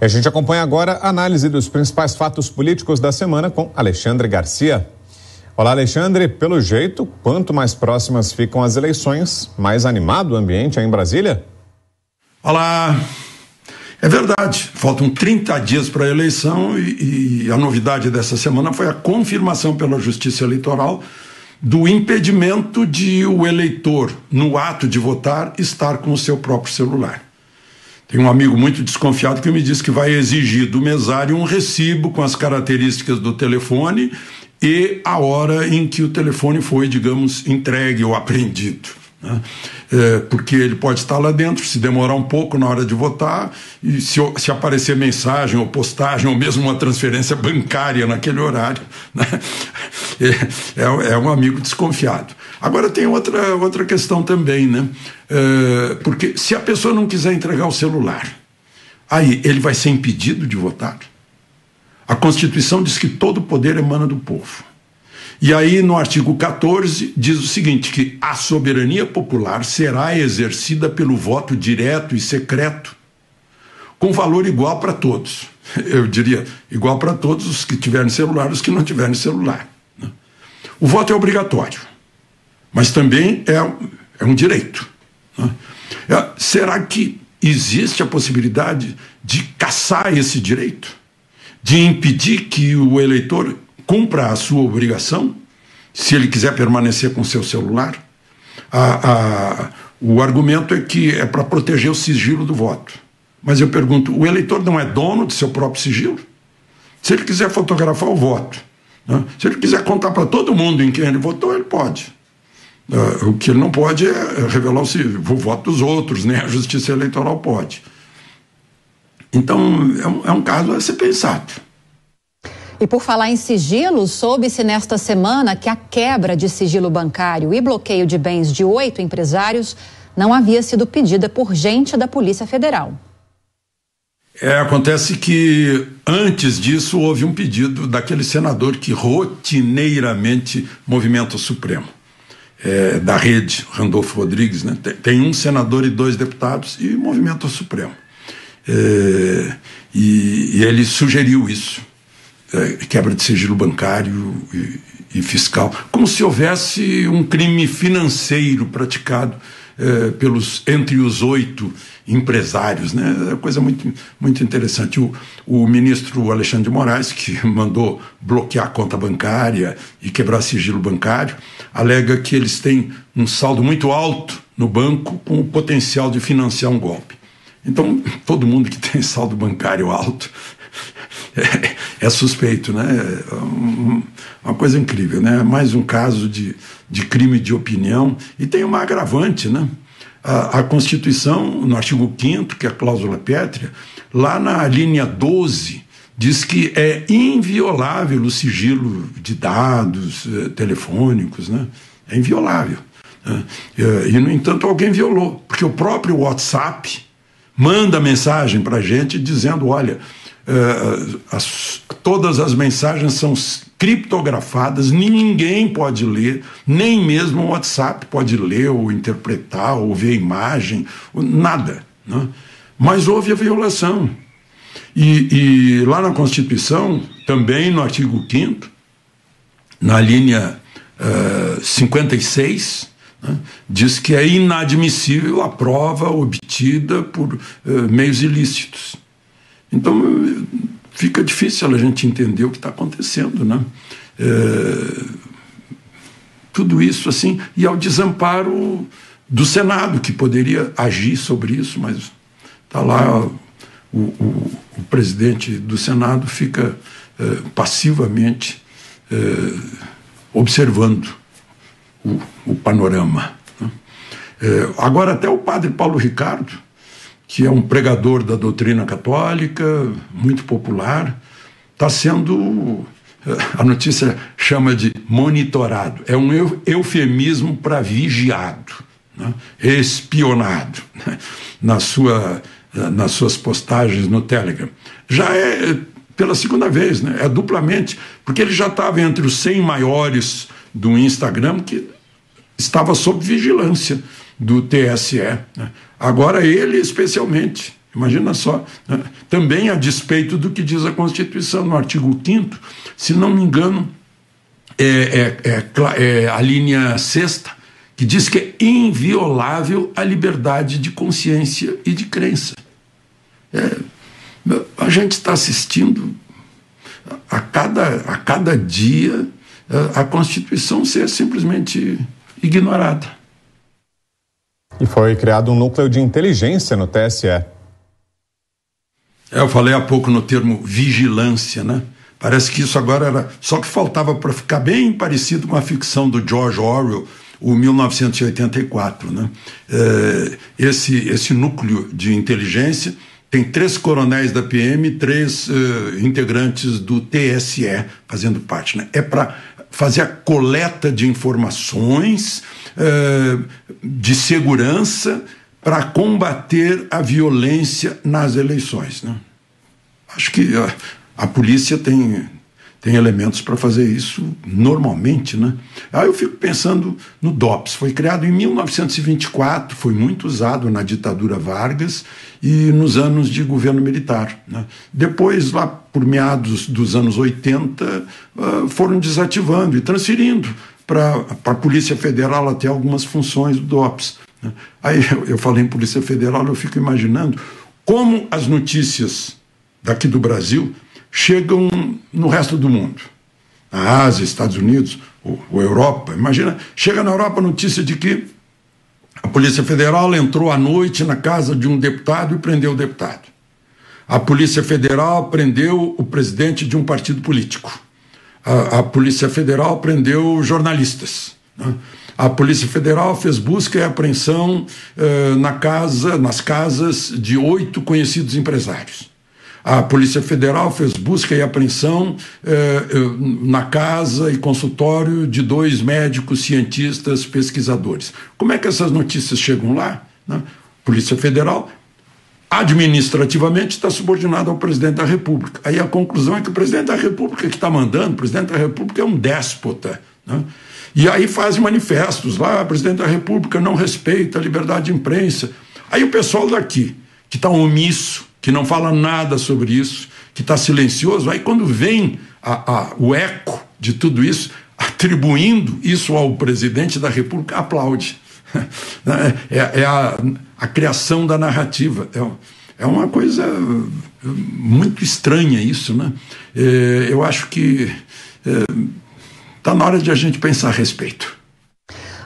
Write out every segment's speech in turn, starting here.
E a gente acompanha agora a análise dos principais fatos políticos da semana com Alexandre Garcia. Olá, Alexandre. Pelo jeito, quanto mais próximas ficam as eleições, mais animado o ambiente aí em Brasília? Olá. É verdade, faltam 30 dias para a eleição e a novidade dessa semana foi a confirmação pela Justiça Eleitoral do impedimento de o eleitor, no ato de votar, estar com o seu próprio celular. Tem um amigo muito desconfiado que me disse que vai exigir do mesário um recibo com as características do telefone e a hora em que o telefone foi, digamos, entregue ou apreendido, né? Porque ele pode estar lá dentro, se demorar um pouco na hora de votar, e se aparecer mensagem ou postagem, ou mesmo uma transferência bancária naquele horário, né? É um amigo desconfiado. Agora tem outra questão também, né? Porque se a pessoa não quiser entregar o celular, aí ele vai ser impedido de votar? A Constituição diz que todo poder emana do povo. E aí, no artigo 14, diz o seguinte, que a soberania popular será exercida pelo voto direto e secreto, com valor igual para todos. Eu diria, igual para todos os que tiverem celular e os que não tiverem celular, né? O voto é obrigatório, mas também é um direito, né? Será que existe a possibilidade de cassar esse direito? De impedir que o eleitor cumpra a sua obrigação, se ele quiser permanecer com seu celular? O argumento é que é para proteger o sigilo do voto. Mas eu pergunto, o eleitor não é dono de seu próprio sigilo? Se ele quiser fotografar o voto, né? Se ele quiser contar para todo mundo em quem ele votou, ele pode. O que ele não pode é revelar o voto dos outros, nem a Justiça Eleitoral pode. Então, é um caso a ser pensado. E por falar em sigilo, soube-se nesta semana que a quebra de sigilo bancário e bloqueio de bens de 8 empresários não havia sido pedida por gente da Polícia Federal. Acontece que antes disso houve um pedido daquele senador que rotineiramente movimenta o Supremo, da rede, Randolfo Rodrigues, né? Tem um senador e 2 deputados e movimenta o Supremo. E ele sugeriu isso. Quebra de sigilo bancário e fiscal, como se houvesse um crime financeiro praticado entre os 8 empresários, né? É coisa muito, muito interessante. O ministro Alexandre de Moraes, que mandou bloquear a conta bancária e quebrar sigilo bancário, alega que eles têm um saldo muito alto no banco com o potencial de financiar um golpe. Então, todo mundo que tem saldo bancário alto é suspeito, né? Uma coisa incrível, né? Mais um caso de crime de opinião. E tem uma agravante, né? A Constituição, no artigo 5º, que é a cláusula pétrea, lá na linha 12, diz que é inviolável o sigilo de dados telefônicos, né? É inviolável, né? E, no entanto, alguém violou, porque o próprio WhatsApp manda mensagem para a gente dizendo, olha, todas as mensagens são criptografadas, ninguém pode ler, nem mesmo o WhatsApp pode ler ou interpretar ou ver imagem, nada, né? Mas houve a violação. E lá na Constituição, também no artigo 5º, na linha 56, né, diz que é inadmissível a prova obtida por meios ilícitos. Então, fica difícil a gente entender o que está acontecendo, né? Tudo isso, assim, e ao desamparo do Senado, que poderia agir sobre isso, mas está lá, o presidente do Senado fica passivamente observando o panorama, né? Agora, até o padre Paulo Ricardo, que é um pregador da doutrina católica, muito popular, está sendo, a notícia chama de monitorado, é um eufemismo para vigiado, né? Espionado, né? Nas suas postagens no Telegram. Já é pela segunda vez, né? É duplamente, porque ele já estava entre os 100 maiores do Instagram, que estava sob vigilância do TSE, né? Agora ele especialmente Imagina só, né? Também a despeito do que diz a Constituição, no artigo 5º, se não me engano, a linha 6ª, que diz que é inviolável a liberdade de consciência e de crença. A gente está assistindo a cada dia a Constituição ser simplesmente ignorada. E foi criado um núcleo de inteligência no TSE. Eu falei há pouco no termo vigilância, né? Parece que isso agora era só que faltava para ficar bem parecido com a ficção do George Orwell, o 1984, né? Esse núcleo de inteligência tem 3 coronéis da PM, 3 integrantes do TSE fazendo parte, né? É para fazer a coleta de informações de segurança para combater a violência nas eleições, né? Acho que a polícia tem elementos para fazer isso normalmente, né? Aí eu fico pensando no DOPS. Foi criado em 1924, foi muito usado na ditadura Vargas e nos anos de governo militar, né? Depois, lá por meados dos anos 80, foram desativando e transferindo para a Polícia Federal até algumas funções do DOPS, né? Aí eu falei em Polícia Federal, eu fico imaginando como as notícias daqui do Brasil chegam no resto do mundo, na Ásia, Estados Unidos, ou Europa. Imagina, chega na Europa a notícia de que a Polícia Federal entrou à noite na casa de um deputado e prendeu o deputado. A Polícia Federal prendeu o presidente de um partido político. A Polícia Federal prendeu jornalistas, né? A Polícia Federal fez busca e apreensão nas casas de 8 conhecidos empresários. A Polícia Federal fez busca e apreensão na casa e consultório de 2 médicos, cientistas, pesquisadores. Como é que essas notícias chegam lá, né? Polícia Federal, administrativamente, está subordinada ao presidente da República. Aí a conclusão é que o presidente da República que está mandando, o presidente da República é um déspota, né? E aí fazem manifestos lá, o presidente da República não respeita a liberdade de imprensa. Aí o pessoal daqui, que está omisso, que não fala nada sobre isso, que está silencioso, aí quando vem o eco de tudo isso, atribuindo isso ao presidente da República, aplaude. É a criação da narrativa. É uma coisa muito estranha isso, né? Eu acho que está na hora de a gente pensar a respeito.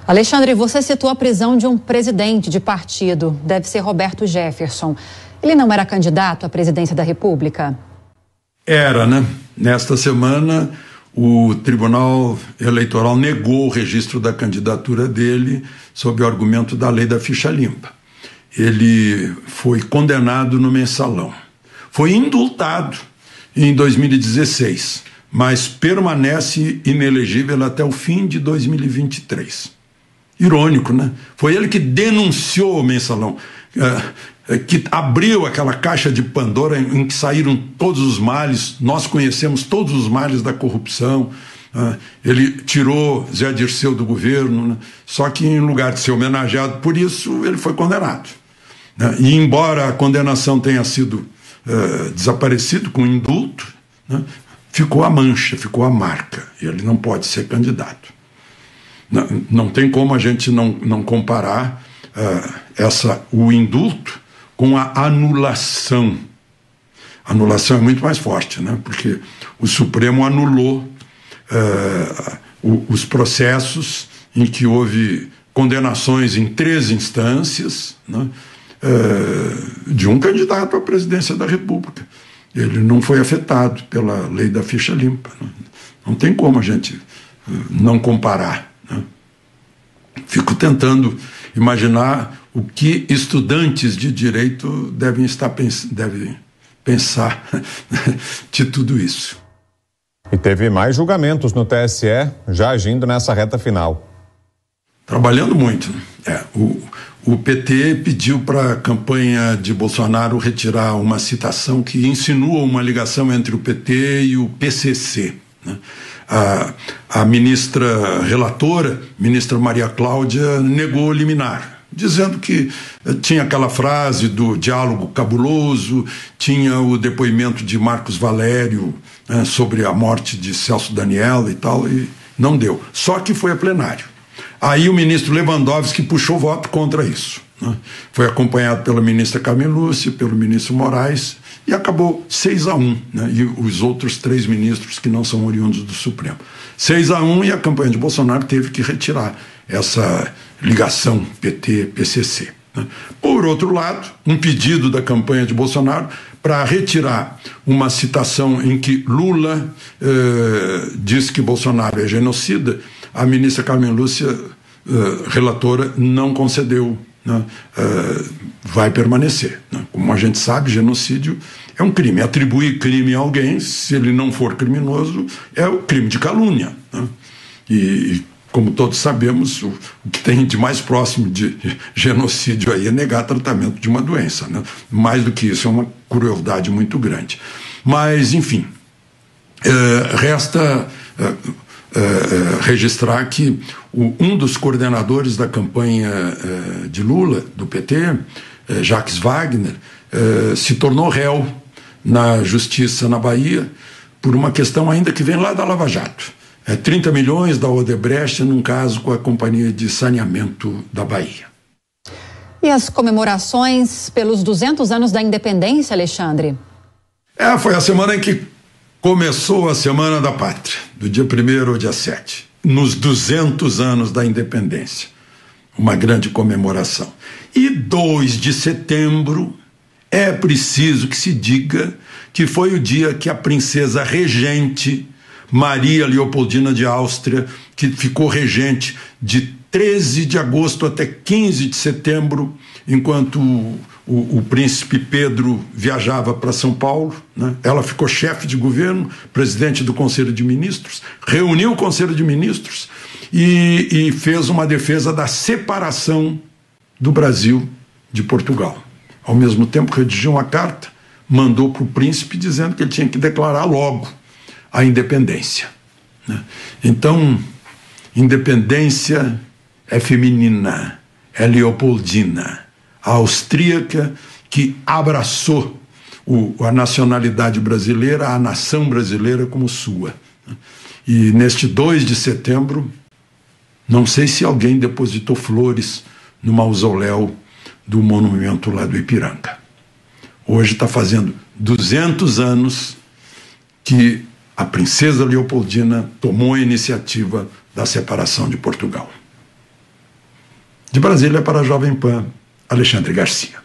Alexandre, você citou a prisão de um presidente de partido, deve ser Roberto Jefferson. Ele não era candidato à presidência da República? Era, né? Nesta semana, o Tribunal Eleitoral negou o registro da candidatura dele sob o argumento da lei da ficha limpa. Ele foi condenado no Mensalão. Foi indultado em 2016, mas permanece inelegível até o fim de 2023. Irônico, né? Foi ele que denunciou o Mensalão, que abriu aquela caixa de Pandora em que saíram todos os males. Nós conhecemos todos os males da corrupção. Ele tirou Zé Dirceu do governo, né? Só que em lugar de ser homenageado por isso, ele foi condenado, né? E embora a condenação tenha sido desaparecido com indulto, né? Ficou a mancha, ficou a marca. Ele não pode ser candidato. Não tem como a gente não comparar o indulto com a anulação. A anulação é muito mais forte, né? Porque o Supremo anulou os processos em que houve condenações em 3 instâncias, né? De um candidato à presidência da República. Ele não foi afetado pela lei da ficha limpa, né? Não tem como a gente não comparar, né? Fico tentando imaginar o que estudantes de direito devem pensar de tudo isso. E teve mais julgamentos no TSE, já agindo nessa reta final. Trabalhando muito, né? O PT pediu para a campanha de Bolsonaro retirar uma citação que insinua uma ligação entre o PT e o PCC, né? A ministra relatora, ministra Maria Cláudia, negou liminar. dizendo que tinha aquela frase do diálogo cabuloso, tinha o depoimento de Marcos Valério, né, sobre a morte de Celso Daniela e tal, e não deu. Só que foi a plenário. Aí o ministro Lewandowski puxou voto contra isso, né? Foi acompanhado pela ministra Carmen Lúcia, pelo ministro Moraes, e acabou 6-1, né? E os outros 3 ministros que não são oriundos do Supremo. 6-1, e a campanha de Bolsonaro teve que retirar essa ligação PT-PCC, né? Por outro lado, um pedido da campanha de Bolsonaro para retirar uma citação em que Lula diz que Bolsonaro é genocida, a ministra Carmen Lúcia, relatora, não concedeu, né? Vai permanecer, né? Como a gente sabe, genocídio é um crime. Atribuir crime a alguém, se ele não for criminoso, é o crime de calúnia, né? E como todos sabemos, o que tem de mais próximo de genocídio aí é negar tratamento de uma doença, né? Mais do que isso, é uma crueldade muito grande. Mas, enfim, resta registrar que um dos coordenadores da campanha de Lula, do PT, Jacques Wagner, se tornou réu na justiça na Bahia por uma questão ainda que vem lá da Lava Jato. 30 milhões da Odebrecht num caso com a Companhia de Saneamento da Bahia. E as comemorações pelos 200 anos da independência, Alexandre? Foi a semana em que começou a Semana da Pátria, do dia 1º ao dia 7, nos 200 anos da independência. Uma grande comemoração. E 2 de setembro, é preciso que se diga que foi o dia que a princesa regente Maria Leopoldina de Áustria, que ficou regente de 13 de agosto até 15 de setembro, enquanto o príncipe Pedro viajava para São Paulo, né? Ela ficou chefe de governo, presidente do Conselho de Ministros, reuniu o Conselho de Ministros e fez uma defesa da separação do Brasil de Portugal. Ao mesmo tempo, redigiu uma carta, mandou para o príncipe dizendo que ele tinha que declarar logo a independência, né? Então, independência é feminina, é leopoldina, a austríaca que abraçou a nacionalidade brasileira, a nação brasileira como sua. E neste 2 de setembro, não sei se alguém depositou flores no mausoléu do monumento lá do Ipiranga. Hoje está fazendo 200 anos que a princesa Leopoldina tomou a iniciativa da separação de Portugal. De Brasília para a Jovem Pan, Alexandre Garcia.